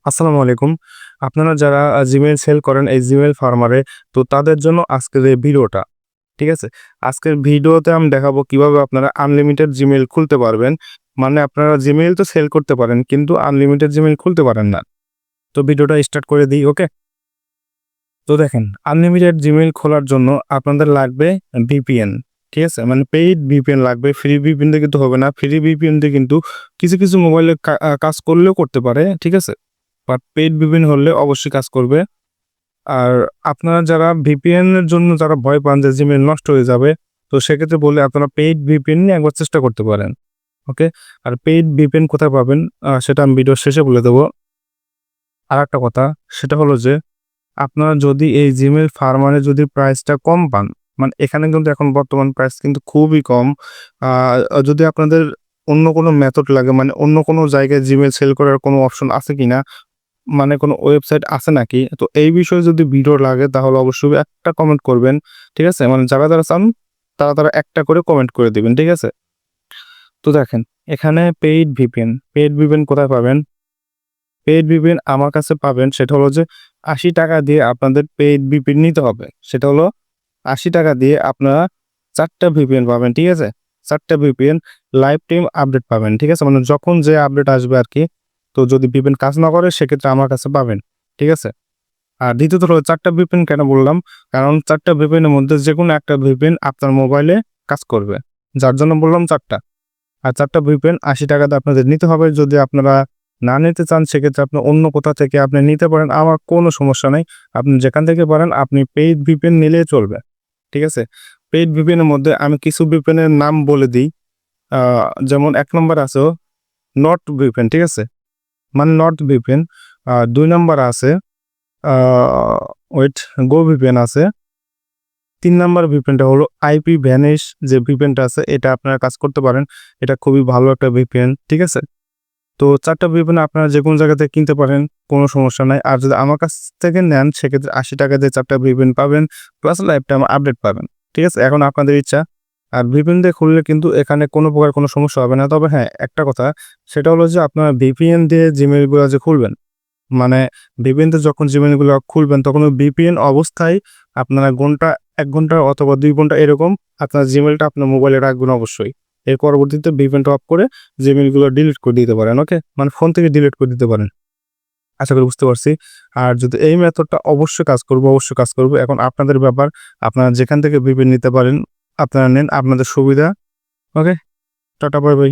আসসালামু আলাইকুম। আপনারা যারা Gmail সেল করেন এই Gmail ফার্মারে, তো তাদের জন্য আজকের এই ভিডিওটা। ঠিক আছে? আজকের ভিডিওতে আমি দেখাবো কিভাবে আপনারা আনলিমিটেড Gmail খুলতে পারবেন। মানে আপনারা Gmail তো সেল করতে পারেন কিন্তু আনলিমিটেড Gmail খুলতে পারেন না। তো ভিডিওটা স্টার্ট করে দিই, ওকে? তো দেখেন, আনলিমিটেড Gmail খোলার জন্য আপনাদের লাগবে VPN। ঠিক আছে? মানে পেইড VPN লাগবে। ফ্রি VPN দিয়ে কিন্তু হবে না। ফ্রি VPN দিয়ে কিন্তু কিছু মোবাইলে কাজ করলেও করতে পারে। ঠিক আছে? বাট পেইড VPN হলে অবশ্যই কাজ করবে। আর আপনারা যারা VPN এর জন্য যারা ভয় পান যে Gmail নষ্ট হয়ে যাবে, তো সেক্ষেত্রে বলি আপনারা পেইড VPN নিয়ে একবার চেষ্টা করতে পারেন। ওকে? আর পেইড VPN কোথায় পাবেন সেটা আমি ভিডিওর শেষে বলে দেব। আরেকটা কথা সেটা হলো যে আপনারা যদি এই Gmail ফার্মারে যদি প্রাইসটা কম পান, মানে এখানে কিন্তু এখন বর্তমান প্রাইস কিন্তু খুবই কম। আ যদি আপনাদের অন্য কোনো মেথড লাগে, মানে অন্য কোনো জায়গায় Gmail সেল করার কোনো অপশন আছে কিনা, মানে কোনো ওয়েবসাইট আছে নাকি? তো এই বিষয়ে যদি ভিডিও লাগে তাহলে অবশ্যই একটা কমেন্ট করবেন। ঠিক আছে? মানে যারা চান তারা একটা করে কমেন্ট করে দিবেন। ঠিক আছে? তো দেখেন, এখানে পেইড VPN কোথায় পাবেন? পেইড VPN আমার কাছে পাবেন সেটা হলো যে ৳৮০ দিয়ে আপনাদের পেইড VPN নিতে হবে। সেটা হলো ৳৮০ দিয়ে আপনারা ৪ টা VPN পাবেন। ঠিক আছে? ৪ টা VPN লাইফ টাইম আপডেট পাবেন। ঠিক আছে? মানে যখন যে আপডেট আসবে আরকি, তো যদি VPN কাজ না করে সেক্ষেত্রে আমার কাছে পাবেন। ঠিক আছে? আর দ্বিতীয়ত হলো ৪ টা VPN কেন বললাম? কারণ ৪ টা VPN এর মধ্যে যেকোনো একটা VPN আপনার মোবাইলে কাজ করবে। যার জন্য বললাম ৪ টা। আর ৪ টা VPN ৳৮০ দিয়ে আপনাদের নিতে হবে। যদি আপনারা না নিতে চান সেক্ষেত্রে আপনি অন্য কোথাও থেকে আপনি নিতে পারেন। আমার কোনো সমস্যা নাই। আপনি যেখান থেকে পারেন আপনি পেইড VPN নিলেই চলবে। ঠিক আছে? পেইড VPN এর মধ্যে আমি কিছু VPN এর নাম বলে দিই। আ যেমন ১ নম্বরে আছে নর্ড VPN, ঠিক আছে? মানে নর্ড VPN। ২ নম্বরে আছে আ ওয়েট গো VPN আছে। ৩ নাম্বার VPN টা হলো IP ভ্যানিশ যে VPN টা আছে এটা আপনারা কাজ করতে পারেন। এটা খুবই ভালো একটা VPN, ঠিক আছে? তো ৪ টা VPN আপনারা যেকোনো জায়গা থেকে কিনতে পারেন, কোনো সমস্যা নাই। আর যদি আমার কাছ থেকে নেন সেক্ষেত্রে ৳৮০ দিয়ে ৪ টা VPN পাবেন, প্লাস লাইফ টাইম আপডেট পাবেন। ঠিক আছে? এখন আপনাদের ইচ্ছা। আর VPN দিয়ে খুললে কিন্তু এখানে কোনো প্রকার কোনো সমস্যা হবে না। তবে হ্যাঁ, একটা কথা সেটা হলো যে আপনারা VPN দিয়ে Gmail গুলা যে খুলবেন, মানে VPN তে যখন Gmail গুলা খুলবেন তখন ওই VPN অবস্থায় আপনারা ১ ঘন্টা অথবা ২ ঘন্টা এরকম আপনার Gmail টা আপনার মোবাইলে রাখবেন অবশ্যই। এর পরবর্তীতে VPN টা অফ করে Gmail গুলো ডিলিট করে দিতে পারেন, ওকে? মানে ফোন থেকে ডিলিট করে দিতে পারেন। আশা করি বুঝতে পারছি। আর যদি এই মেথডটা অবশ্যই কাজ করবে। এখন আপনাদের ব্যাপার। আপনারা যেখান থেকে VPN নিতে পারেন আপনারা নেন, আপনাদের সুবিধা। ওকে? Tata bye by.